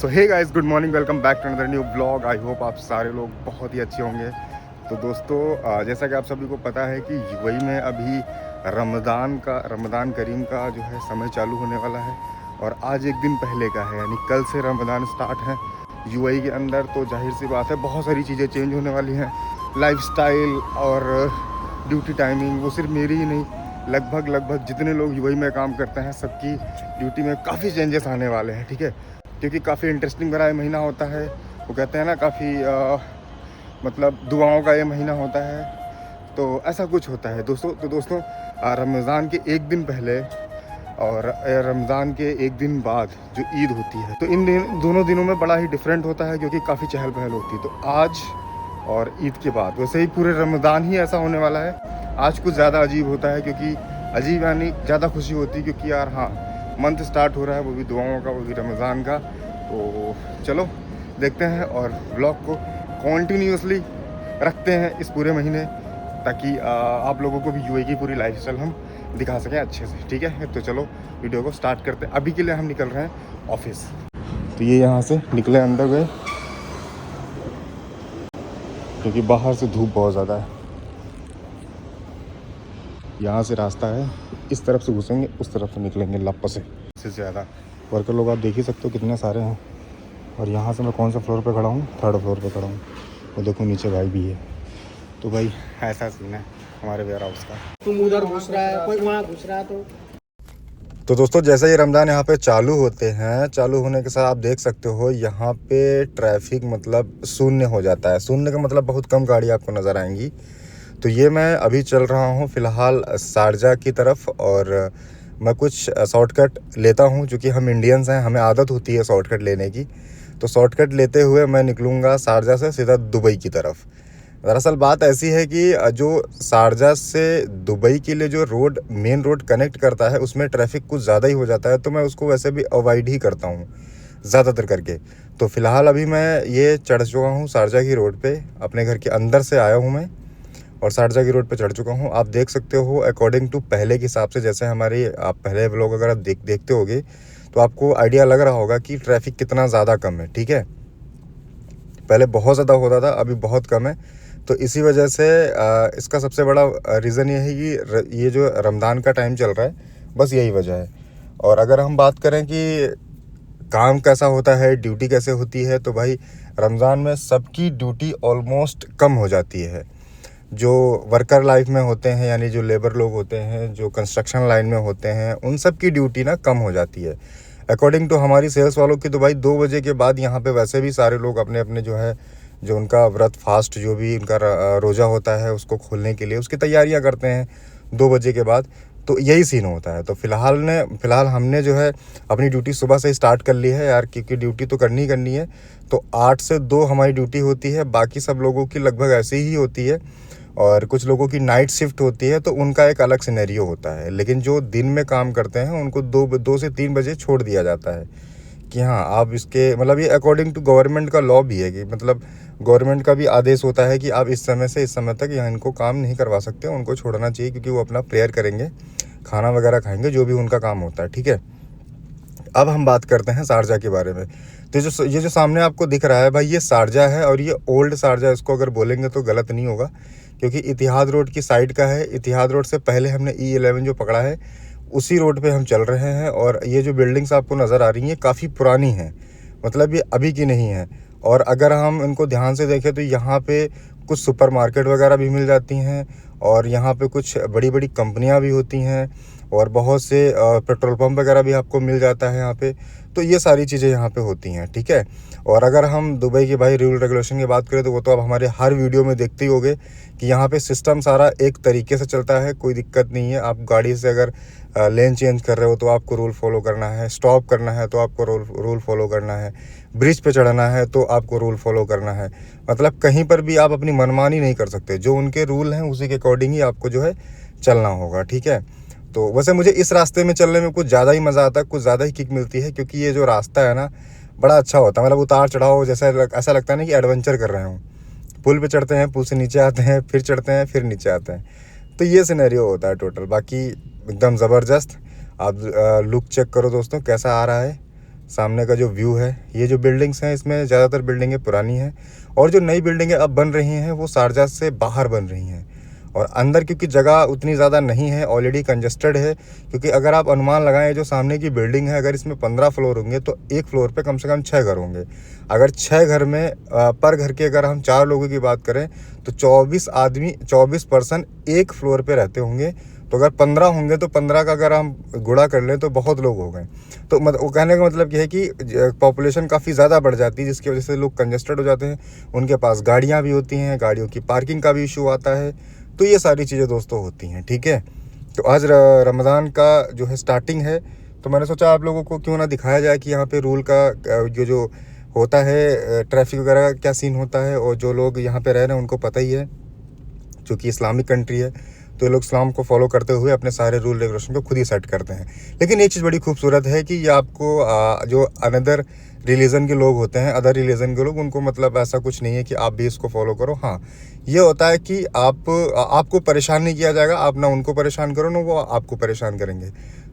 So hey guys, good morning, welcome back to another new blog. I hope आप सारे लोग बहुत ही अच्छे होंगे। तो दोस्तों, जैसा कि आप सभी को पता है कि यूएई में अभी रमज़ान करीम का जो है समय चालू होने वाला है और आज एक दिन पहले का है, यानी कल से रमज़ान स्टार्ट है यूएई के अंदर। तो जाहिर सी बात है बहुत सारी चीज़ें चेंज होने वाली हैं, लाइफस्टाइल और ड्यूटी टाइमिंग। वो सिर्फ मेरी ही नहीं, लगभग जितने लोग यूएई में काम करते हैं सबकी ड्यूटी में काफ़ी चेंजेस आने वाले हैं। ठीक है, क्योंकि काफ़ी इंटरेस्टिंग भरा ये महीना होता है। वो कहते हैं ना, काफ़ी मतलब दुआओं का ये महीना होता है, तो ऐसा कुछ होता है दोस्तों। तो दोस्तों, रमज़ान के एक दिन पहले और रमज़ान के एक दिन बाद जो ईद होती है, तो इन दोनों दिनों में बड़ा ही डिफरेंट होता है, क्योंकि काफ़ी चहल पहल होती है। तो आज और ईद के बाद, वैसे ही पूरे रमज़ान ही ऐसा होने वाला है। आज कुछ ज़्यादा अजीब होता है, क्योंकि अजीब यानी ज़्यादा खुशी होती है, क्योंकि यार हाँ, मंथ स्टार्ट हो रहा है, वो भी दुआओं का, वो भी रमज़ान का। तो चलो देखते हैं और ब्लॉग को कॉन्टीन्यूसली रखते हैं इस पूरे महीने, ताकि आप लोगों को भी यूएई की पूरी लाइफस्टाइल हम दिखा सकें अच्छे से। ठीक है, तो चलो वीडियो को स्टार्ट करते हैं। अभी के लिए हम निकल रहे हैं ऑफिस। तो ये यहाँ से निकले, अंदर गए, क्योंकि बाहर से धूप बहुत ज़्यादा है। यहाँ से रास्ता है, इस तरफ से घुसेंगे, उस तरफ से निकलेंगे लप से ज़्यादा। वर्कर लोग आप देख ही सकते हो कितने सारे हैं। और यहाँ से मैं कौन सा फ्लोर पे खड़ा हूँ? 3rd फ्लोर पे खड़ा हूँ। और देखो नीचे भाई भी है। तो भाई ऐसा सीन है हमारे वेयर हाउस का। तुम उधर घुस रहा है, कोई वहाँ घुस रहा है। तो दोस्तों, जैसे ही रमज़ान यहाँ पे चालू होते हैं, चालू होने के साथ आप देख सकते हो यहाँ पे ट्रैफिक मतलब शून्य हो जाता है। शून्य का मतलब बहुत कम गाड़ी आपको नज़र आएंगी। तो ये मैं अभी चल रहा हूँ फ़िलहाल शारजा की तरफ, और मैं कुछ शॉर्टकट लेता हूँ, क्योंकि हम इंडियंस हैं, हमें आदत होती है शॉर्टकट लेने की। तो शॉर्टकट लेते हुए मैं निकलूँगा शारजा से सीधा दुबई की तरफ। दरअसल बात ऐसी है कि जो शारजा से दुबई के लिए जो रोड, मेन रोड कनेक्ट करता है, उसमें ट्रैफिक कुछ ज़्यादा ही हो जाता है। तो मैं उसको वैसे भी अवॉइड ही करता हूँ ज़्यादातर करके। तो फ़िलहाल अभी मैं ये चढ़ चुका हूँ शारजा की रोड पे, अपने घर के अंदर से आया हूँ मैं और शारजा की रोड पे चढ़ चुका हूँ। आप देख सकते हो अकॉर्डिंग टू पहले के हिसाब से, जैसे हमारे आप पहले व्लॉग अगर आप देखते होगे तो आपको आइडिया लग रहा होगा कि ट्रैफिक कितना ज़्यादा कम है। ठीक है, पहले बहुत ज़्यादा होता था, अभी बहुत कम है। तो इसी वजह से इसका सबसे बड़ा रीज़न ये है कि ये जो रमज़ान का टाइम चल रहा है, बस यही वजह है। और अगर हम बात करें कि काम कैसा होता है, ड्यूटी कैसे होती है, तो भाई रमज़ान में सबकी ड्यूटी ऑलमोस्ट कम हो जाती है। जो वर्कर लाइफ में होते हैं, यानी जो लेबर लोग होते हैं, जो कंस्ट्रक्शन लाइन में होते हैं, उन सब की ड्यूटी ना कम हो जाती है। अकॉर्डिंग टू हमारी सेल्स वालों की, तो भाई 2 बजे के बाद यहाँ पे वैसे भी सारे लोग अपने अपने जो है, जो उनका व्रत फास्ट, जो भी उनका रोज़ा होता है, उसको खोलने के लिए उसकी तैयारियाँ करते हैं 2 बजे के बाद। तो यही सीन होता है। तो फ़िलहाल हमने जो है अपनी ड्यूटी सुबह से ही स्टार्ट कर ली है यार, क्योंकि ड्यूटी तो करनी ही करनी है। तो 8 से 2 हमारी ड्यूटी होती है, बाकी सब लोगों की लगभग ऐसे ही होती है। और कुछ लोगों की नाइट शिफ्ट होती है, तो उनका एक अलग सिनेरियो होता है। लेकिन जो दिन में काम करते हैं उनको 2 से 3 बजे छोड़ दिया जाता है कि हाँ, आप इसके मतलब ये अकॉर्डिंग टू गवर्नमेंट का लॉ भी है, कि मतलब गवर्नमेंट का भी आदेश होता है कि आप इस समय से इस समय तक यहाँ इनको काम नहीं करवा सकते, उनको छोड़ना चाहिए, क्योंकि वो अपना प्रेयर करेंगे, खाना वगैरह खाएंगे, जो भी उनका काम होता है। ठीक है, अब हम बात करते हैं शारजा के बारे में। तो ये जो सामने आपको दिख रहा है भाई, ये शारजा है, और ये ओल्ड शारजा इसको अगर बोलेंगे तो गलत नहीं होगा, क्योंकि इतिहाद रोड की साइड का है। इतिहाद रोड से पहले हमने E11 जो पकड़ा है, उसी रोड पे हम चल रहे हैं। और ये जो बिल्डिंग्स आपको नज़र आ रही हैं काफ़ी पुरानी हैं, मतलब ये अभी की नहीं है। और अगर हम इनको ध्यान से देखें तो यहाँ पे कुछ सुपरमार्केट वगैरह भी मिल जाती हैं, और यहाँ पे कुछ बड़ी बड़ी कंपनियाँ भी होती हैं, और बहुत से पेट्रोल पंप वगैरह भी आपको मिल जाता है यहाँ पे। तो ये सारी चीज़ें यहाँ पे होती हैं। ठीक है, और अगर हम दुबई के भाई रूल रेगुलेशन की बात करें, तो वो तो आप हमारे हर वीडियो में देखते ही होंगे कि यहाँ पे सिस्टम सारा एक तरीके से चलता है, कोई दिक्कत नहीं है। आप गाड़ी से अगर लेन चेंज कर रहे हो तो आपको रूल फॉलो करना है, स्टॉप करना है तो आपको रूल फॉलो करना है, ब्रिज पे चढ़ना है तो आपको रूल फॉलो करना है। मतलब कहीं पर भी आप अपनी मनमानी नहीं कर सकते, जो उनके रूल हैं उसी के अकॉर्डिंग ही आपको जो है चलना होगा। ठीक है, तो वैसे मुझे इस रास्ते में चलने में कुछ ज़्यादा ही मज़ा आता है, कुछ ज़्यादा ही किक मिलती है, क्योंकि ये जो रास्ता है ना बड़ा अच्छा होता है। मतलब उतार चढ़ाव जैसा ऐसा लगता है ना कि एडवेंचर कर रहे हूँ। पुल पे चढ़ते हैं, पुल से नीचे आते हैं, फिर चढ़ते हैं, फिर नीचे आते हैं। तो ये सिनेरियो होता है टोटल। बाकी एकदम ज़बरदस्त। आप लुक चेक करो दोस्तों, कैसा आ रहा है सामने का जो व्यू है, ये जो बिल्डिंग्स हैं इसमें ज़्यादातर बिल्डिंगें पुरानी हैं और जो नई बिल्डिंगें अब बन रही हैं वो शारजाह से बाहर बन रही हैं। और अंदर क्योंकि जगह उतनी ज़्यादा नहीं है, ऑलरेडी कंजस्टेड है, क्योंकि अगर आप अनुमान लगाएं जो सामने की बिल्डिंग है अगर इसमें 15 फ्लोर होंगे तो एक फ्लोर पे कम से कम 6 घर होंगे। अगर 6 घर में पर घर के अगर हम 4 लोगों की बात करें तो 24 पर्सन एक फ्लोर पे रहते होंगे। तो अगर 15 होंगे तो 15 का अगर हम गुणा कर लें तो बहुत लोग हो गए। तो वो कहने का मतलब ये है कि पॉपुलेशन काफ़ी ज़्यादा बढ़ जाती है, जिसकी वजह से लोग कंजस्टेड हो जाते हैं, उनके पास गाड़ियाँ भी होती हैं, गाड़ियों की पार्किंग का भी इशू आता है। तो ये सारी चीज़ें दोस्तों होती हैं, ठीक है। तो आज रमज़ान का जो है स्टार्टिंग है, तो मैंने सोचा आप लोगों को क्यों ना दिखाया जाए कि यहाँ पे रूल का जो होता है, ट्रैफिक वगैरह का क्या सीन होता है। और जो लोग यहाँ पे रह रहे हैं उनको पता ही है, चूँकि इस्लामिक कंट्री है तो ये लोग इस्लाम को फॉलो करते हुए अपने सारे रूल रेगुलेशन को खुद ही सेट करते हैं। लेकिन एक चीज़ बड़ी खूबसूरत है कि ये आपको जो अनदर रिलीजन के लोग होते हैं, अदर रिलीजन के लोग, उनको मतलब ऐसा कुछ नहीं है कि आप भी इसको फॉलो करो। हाँ, ये होता है कि आपको परेशान नहीं किया जाएगा, आप ना उनको परेशान करो ना वो आपको परेशान करेंगे।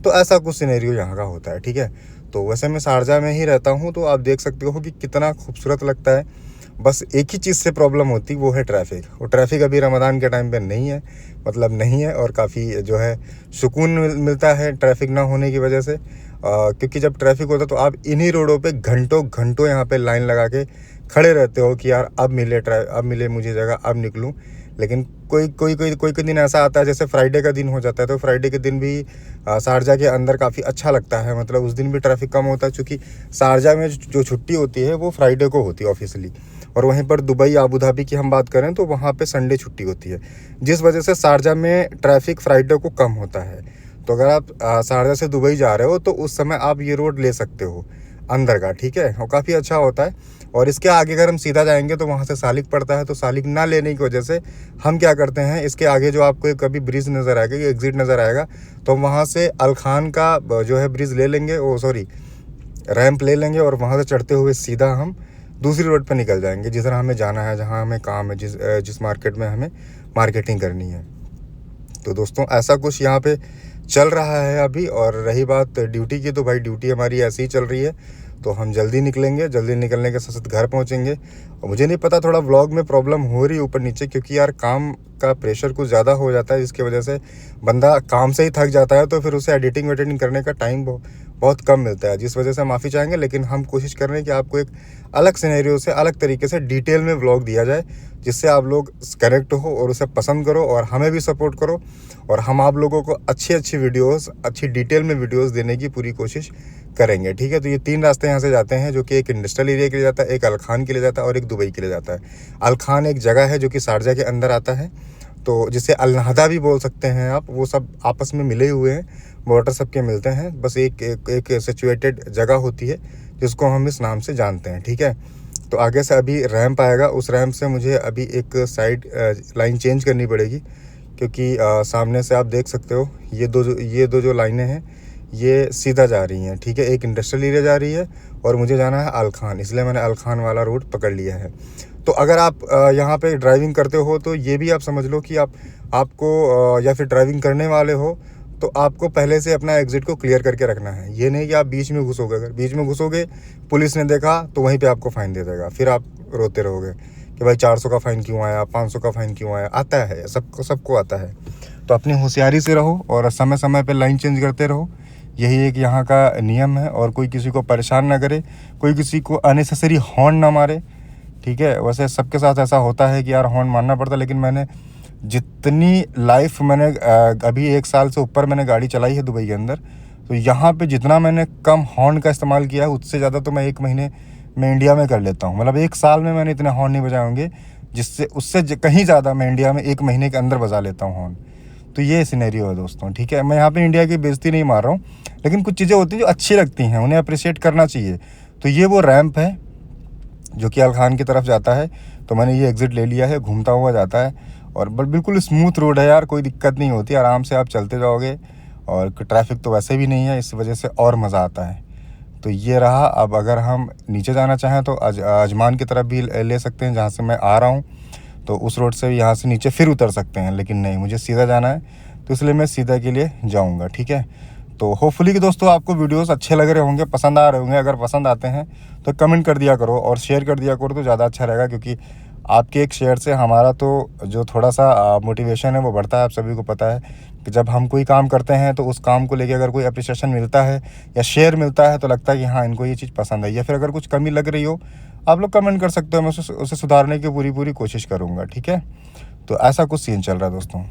तो ऐसा कुछ सिनेरियो यहाँ का होता है, ठीक है। तो वैसे मैं शारजाह में ही रहता हूँ, तो आप देख सकते हो कि कितना खूबसूरत लगता है। बस एक ही चीज़ से प्रॉब्लम होती, वो है ट्रैफिक। और ट्रैफिक अभी रमज़ान के टाइम पे नहीं है, मतलब नहीं है, और काफ़ी जो है सुकून मिलता है ट्रैफिक ना होने की वजह से। क्योंकि जब ट्रैफिक होता है तो आप इन्हीं रोडों पे घंटों यहाँ पे लाइन लगा के खड़े रहते हो कि यार अब मिले मुझे जगह, अब निकलूँ। लेकिन कोई दिन ऐसा आता है, जैसे फ्राइडे का दिन हो जाता है, तो फ्राइडे के दिन भी शारजाह के अंदर काफ़ी अच्छा लगता है। मतलब उस दिन भी ट्रैफिक कम होता है, क्योंकि शारजाह में जो छुट्टी होती है वो फ्राइडे को होती है ऑफिशियली। और वहीं पर दुबई, आबू धाबी की हम बात करें तो वहाँ पे संडे छुट्टी होती है, जिस वजह से शारजाह में ट्रैफिक फ्राइडे को कम होता है। तो अगर आप शारजाह से दुबई जा रहे हो तो उस समय आप ये रोड ले सकते हो अंदर का, ठीक है, और काफ़ी अच्छा होता है। और इसके आगे अगर हम सीधा जाएंगे तो वहाँ से सालिक पड़ता है, तो सालिक ना लेने की वजह से हम क्या करते हैं, इसके आगे जो आपको कभी ब्रिज नज़र आएगा, ये एग्जिट नज़र आएगा, तो वहाँ से अलखान का जो है ब्रिज ले लेंगे, रैंप ले लेंगे, और वहाँ से चढ़ते हुए सीधा हम दूसरी रोड पर निकल जाएंगे जिधर हमें जाना है, जहाँ हमें काम है, जिस मार्केट में हमें मार्केटिंग करनी है। तो दोस्तों ऐसा कुछ यहाँ पे चल रहा है अभी। और रही बात ड्यूटी की, तो भाई ड्यूटी हमारी ऐसी ही चल रही है, तो हम जल्दी निकलेंगे, जल्दी निकलने के साथ साथ घर पहुँचेंगे। और मुझे नहीं पता, थोड़ा व्लॉग में प्रॉब्लम हो रही है ऊपर नीचे, क्योंकि यार काम का प्रेशर कुछ ज़्यादा हो जाता है, जिसकी वजह से बंदा काम से ही थक जाता है, तो फिर उसे एडिटिंग करने का टाइम बहुत कम मिलता है, जिस वजह से माफ़ी चाहेंगे। लेकिन हम कोशिश कर रहे हैं कि आपको एक अलग सिनेरियो से, अलग तरीके से डिटेल में व्लॉग दिया जाए, जिससे आप लोग कनेक्ट हो और उसे पसंद करो और हमें भी सपोर्ट करो। और हम आप लोगों को अच्छी वीडियोस, अच्छी डिटेल में वीडियोस देने की पूरी कोशिश करेंगे, ठीक है। तो ये 3 रास्ते यहाँ से जाते हैं, जो कि एक इंडस्ट्रियल एरिया के लिए जाता है, एक अलखान के लिए जाता है और एक दुबई के लिए जाता है। अलखान एक जगह है जो कि शारजाह के अंदर आता है, तो जिसे अल नहदा भी बोल सकते हैं आप। वो सब आपस में मिले हुए हैं, बॉर्डर सबके मिलते हैं, बस एक सिचुएटेड जगह होती है जिसको हम इस नाम से जानते हैं, ठीक है। तो आगे से अभी रैंप आएगा, उस रैंप से मुझे अभी एक साइड लाइन चेंज करनी पड़ेगी, क्योंकि सामने से आप देख सकते हो ये दो जो लाइनें हैं ये सीधा जा रही हैं, ठीक है। एक इंडस्ट्रियल एरिया जा रही है और मुझे जाना है अलखान, इसलिए मैंने अलखान वाला रूट पकड़ लिया है। तो अगर आप यहाँ पे ड्राइविंग करते हो तो ये भी आप समझ लो कि आपको या फिर ड्राइविंग करने वाले हो तो आपको पहले से अपना एग्जिट को क्लियर करके रखना है। ये नहीं कि आप बीच में घुसोगे, अगर बीच में घुसोगे पुलिस ने देखा तो वहीं पे आपको फ़ाइन दे देगा, फिर आप रोते रहोगे कि भाई 400 का फ़ाइन क्यों आया, 500 का फ़ाइन क्यों आया। आता है, सबको आता है। तो अपनी होशियारी से रहो और समय समय पे लाइन चेंज करते रहो, यही एक यहाँ का नियम है। और कोई किसी को परेशान ना करे, कोई किसी को अननेसेसरी हॉर्न ना मारे, ठीक है। वैसे सबके साथ ऐसा होता है कि यार हॉर्न मारना पड़ता है, लेकिन मैंने जितनी लाइफ मैंने अभी 1 साल से ऊपर मैंने गाड़ी चलाई है दुबई के अंदर, तो यहाँ पे जितना मैंने कम हॉर्न का इस्तेमाल किया है उससे ज़्यादा तो मैं 1 महीने में इंडिया में कर लेता हूँ। मतलब 1 साल में मैंने इतने हॉर्न नहीं बजाए होंगे, जिससे उससे कहीं ज़्यादा मैं इंडिया में 1 महीने के अंदर बजा लेता हूँ हॉर्न। तो ये सिनेरियो है दोस्तों, ठीक है। मैं यहाँ पे इंडिया की बेइज्जती नहीं मार रहा हूँ, लेकिन कुछ चीज़ें होती हैं जो अच्छी लगती हैं, उन्हें अप्रिशिएट करना चाहिए। तो ये वो रैंप है जो कि अलखान की तरफ जाता है, तो मैंने ये एग्ज़िट ले लिया है, घूमता हुआ जाता है। और बिल्कुल स्मूथ रोड है यार, कोई दिक्कत नहीं होती, आराम से आप चलते जाओगे। और ट्रैफिक तो वैसे भी नहीं है, इस वजह से और मज़ा आता है। तो ये रहा। अब अगर हम नीचे जाना चाहें तो अजमान की तरफ भी ले सकते हैं, जहाँ से मैं आ रहा हूँ, तो उस रोड से यहाँ से नीचे फिर उतर सकते हैं। लेकिन नहीं, मुझे सीधा जाना है, तो इसलिए मैं सीधा के लिए जाऊँगा, ठीक है। तो होपफुली कि दोस्तों आपको वीडियोस अच्छे लग रहे होंगे, पसंद आ रहे होंगे। अगर पसंद आते हैं तो कमेंट कर दिया करो और शेयर कर दिया करो तो ज़्यादा अच्छा रहेगा, क्योंकि आपके एक शेयर से हमारा तो जो थोड़ा सा मोटिवेशन है वो बढ़ता है। आप सभी को पता है कि जब हम कोई काम करते हैं तो उस काम को लेके अगर कोई अप्रिसिएशन मिलता है या शेयर मिलता है तो लगता है कि हाँ इनको ये चीज़ पसंद है, या फिर अगर कुछ कमी लग रही हो आप लोग कमेंट कर सकते हो, मैं उसे सुधारने की पूरी कोशिश करूँगा। ठीक है, तो ऐसा कुछ सीन चल रहा है दोस्तों।